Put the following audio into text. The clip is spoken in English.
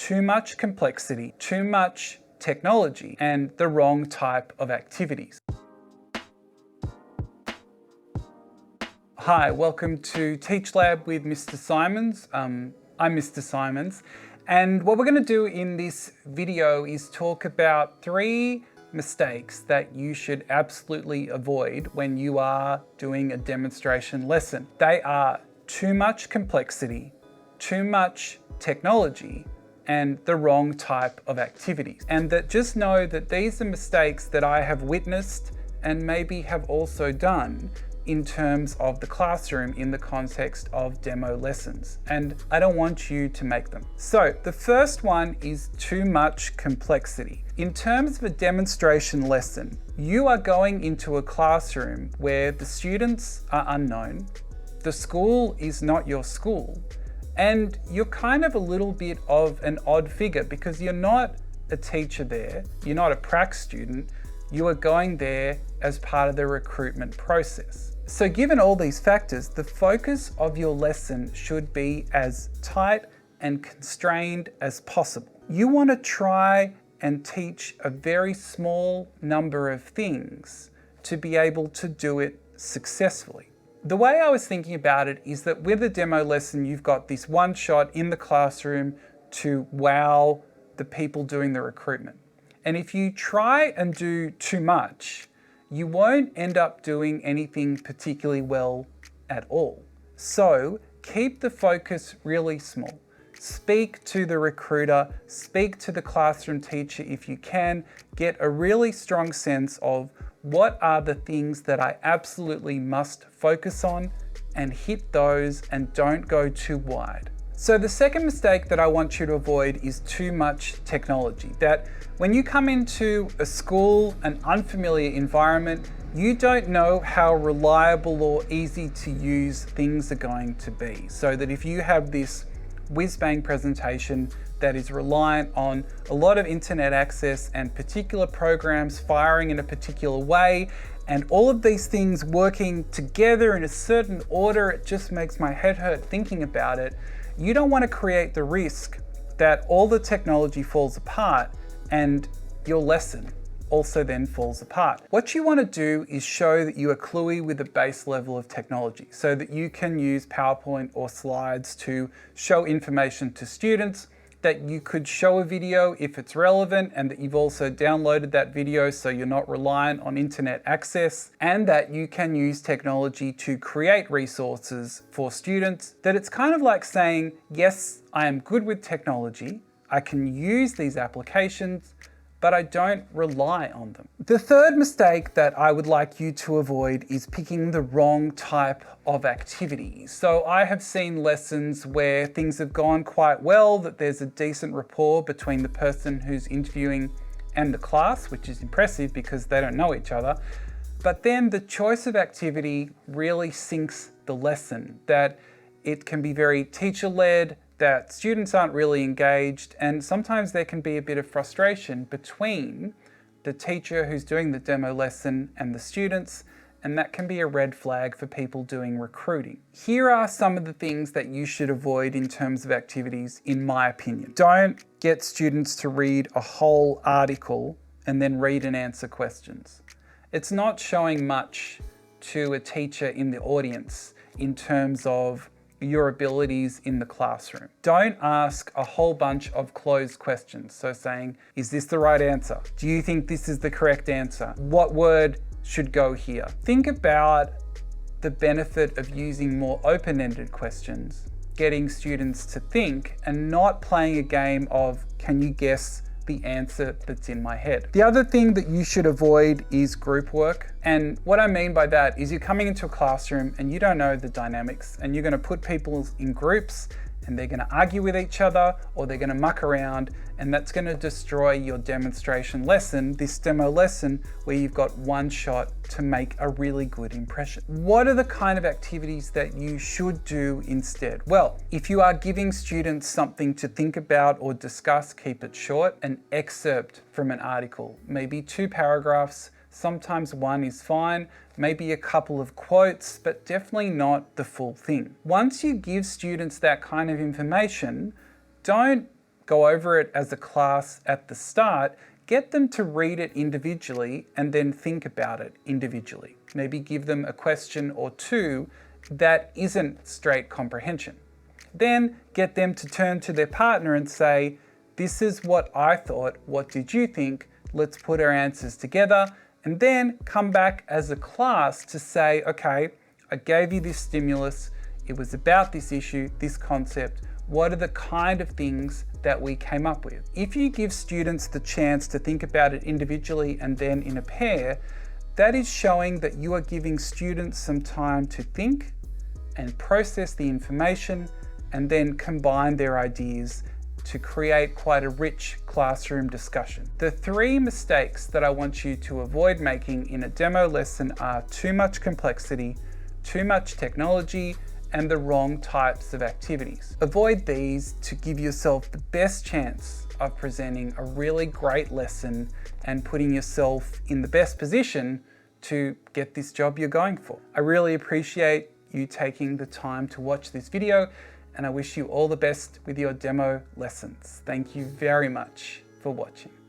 too much complexity, too much technology, and the wrong type of activities. Hi, welcome to Teach Lab with Mr. Simons. I'm Mr. Simons, and what we're going to do in this video is talk about 3 mistakes that you should absolutely avoid when you are doing a demonstration lesson. They are too much complexity, too much technology, and the wrong type of activities. And that just know that these are mistakes that I have witnessed and maybe have also done in terms of the classroom in the context of demo lessons, and I don't want you to make them. So the first one is too much complexity. In terms of a demonstration lesson, you are going into a classroom where the students are unknown, the school is not your school, and you're kind of a little bit of an odd figure because you're not a teacher there, you're not a prac student, you are going there as part of the recruitment process. So given all these factors, the focus of your lesson should be as tight and constrained as possible. You want to try and teach a very small number of things to be able to do it successfully. The way I was thinking about it is that with a demo lesson, you've got this one shot in the classroom to wow the people doing the recruitment. And if you try and do too much, you won't end up doing anything particularly well at all. So keep the focus really small. Speak to the recruiter, speak to the classroom teacher if you can, get a really strong sense of what are the things that I absolutely must focus on, and hit those and don't go too wide. So the second mistake that I want you to avoid is too much technology. That when you come into a school, an unfamiliar environment, you don't know how reliable or easy to use things are going to be. So that if you have this whiz-bang presentation that is reliant on a lot of internet access and particular programs firing in a particular way, and all of these things working together in a certain order, it just makes my head hurt thinking about it. You don't want to create the risk that all the technology falls apart and your lesson also then falls apart. What you want to do is show that you are cluey with the base level of technology so that you can use PowerPoint or slides to show information to students, that you could show a video if it's relevant, and that you've also downloaded that video so you're not reliant on internet access, and that you can use technology to create resources for students. That it's kind of like saying, yes, I am good with technology, I can use these applications, but I don't rely on them. The third mistake that I would like you to avoid is picking the wrong type of activity. So I have seen lessons where things have gone quite well, that there's a decent rapport between the person who's interviewing and the class, which is impressive because they don't know each other. But then the choice of activity really sinks the lesson, that it can be very teacher-led, that students aren't really engaged, and sometimes there can be a bit of frustration between the teacher who's doing the demo lesson and the students, and that can be a red flag for people doing recruiting. Here are some of the things that you should avoid in terms of activities, in my opinion. Don't get students to read a whole article and then read and answer questions. It's not showing much to a teacher in the audience in terms of your abilities in the classroom. Don't ask a whole bunch of closed questions. So saying, is this the right answer? Do you think this is the correct answer? What word should go here? Think about the benefit of using more open-ended questions, getting students to think, and not playing a game of, can you guess the answer that's in my head? The other thing that you should avoid is group work. And what I mean by that is you're coming into a classroom and you don't know the dynamics, and you're going to put people in groups and they're going to argue with each other, or they're going to muck around, and that's going to destroy your demonstration lesson, this demo lesson, where you've got one shot to make a really good impression. What are the kind of activities that you should do instead? Well, if you are giving students something to think about or discuss, keep it short. An excerpt from an article, maybe 2 paragraphs, sometimes 1 is fine, maybe a couple of quotes, but definitely not the full thing. Once you give students that kind of information, don't go over it as a class at the start, get them to read it individually and then think about it individually. Maybe give them a question or two that isn't straight comprehension. Then get them to turn to their partner and say, this is what I thought, what did you think? Let's put our answers together, and then come back as a class to say, okay, I gave you this stimulus, it was about this issue, this concept, what are the kind of things that we came up with? If you give students the chance to think about it individually and then in a pair, that is showing that you are giving students some time to think and process the information and then combine their ideas to create quite a rich classroom discussion. The 3 mistakes that I want you to avoid making in a demo lesson are too much complexity, too much technology, and the wrong types of activities. Avoid these to give yourself the best chance of presenting a really great lesson and putting yourself in the best position to get this job you're going for. I really appreciate you taking the time to watch this video, and I wish you all the best with your demo lessons. Thank you very much for watching.